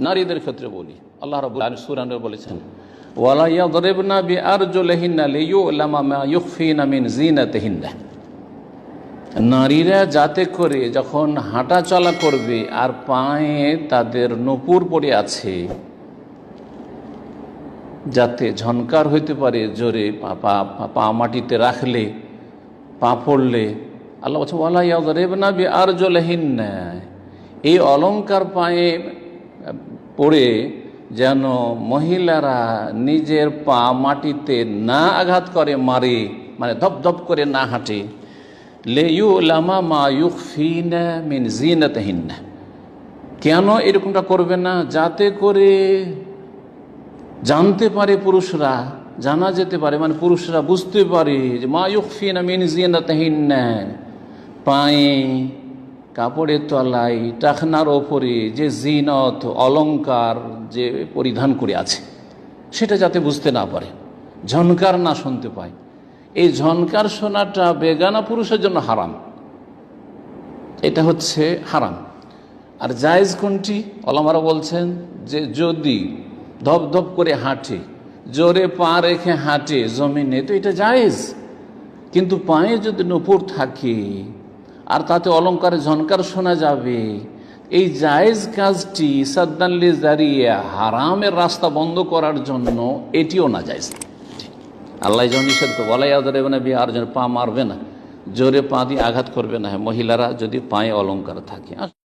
নারীদের ক্ষেত্রে বলি, আল্লাহ রাব্বুল আলামিন সূরা নূরে বলেছেন, ওয়ালা ইয়াদরিবনা বিআরজুলিহিন্না লিইউলামা মা ইউখফিনা মিন জিনাতিহিন্না। নারীরা যাতে করে যখন হাঁটা চলা করবে আর পায়ে তাদের নূপুর পড়ে আছে, যাতে ঝনকার হইতে পারে জোরে পা মাটিতে রাখলে, পা পড়লে। আল্লাহ বলছে ওয়ালা ইয়াদরিবনা বিআরজুলিহিন্না, এই অলংকার পায়ে পড়ে যেন মহিলারা নিজের পা মাটিতে না আঘাত করে, মারে, মানে ধপ ধপ করে না হাঁটে। লিইউলামা মা ইউখফিনা মিন জিনাতিহিন্না, কেন এরকমটা করবে না? যাতে করে জানতে পারে পুরুষরা, জানা যেতে পারে, মানে পুরুষরা বুঝতে পারে যে মা ইউখফিনা মিন জিনাতিহিন্না, পায়ে, কাপড়ের তলায়, টাকনার ওপরে যে জিনত, অলংকার যে পরিধান করে আছে, সেটা যাতে বুঝতে না পারে, ঝনকার না শুনতে পায়। এই ঝনকার শোনাটা বেগানা পুরুষের জন্য হারাম, এটা হচ্ছে হারাম। আর জায়েজ কোনটি? ওলামারা বলছেন যে যদি ধপ ধপ করে হাঁটে, জোরে পা রেখে হাঁটে জমিনে, তো এটা জায়েজ। কিন্তু পায়ে যদি নূপুর থাকে আর তাতে অলংকারে ঝনকার শোনা যাবে, এই জায়েজ কাজটি সাদ্দানলি জারিয়া, হারামের রাস্তা বন্ধ করার জন্য, এটিও না জায়েজ। আল্লাহ যখন নিষেধ করবে ওয়ালা ইয়াদরিবনা বিআরজুলিহিন্না, পা মারবে না, জোরে পা দিয়ে আঘাত করবে না মহিলারা যদি পায়ে অলংকার থাকে।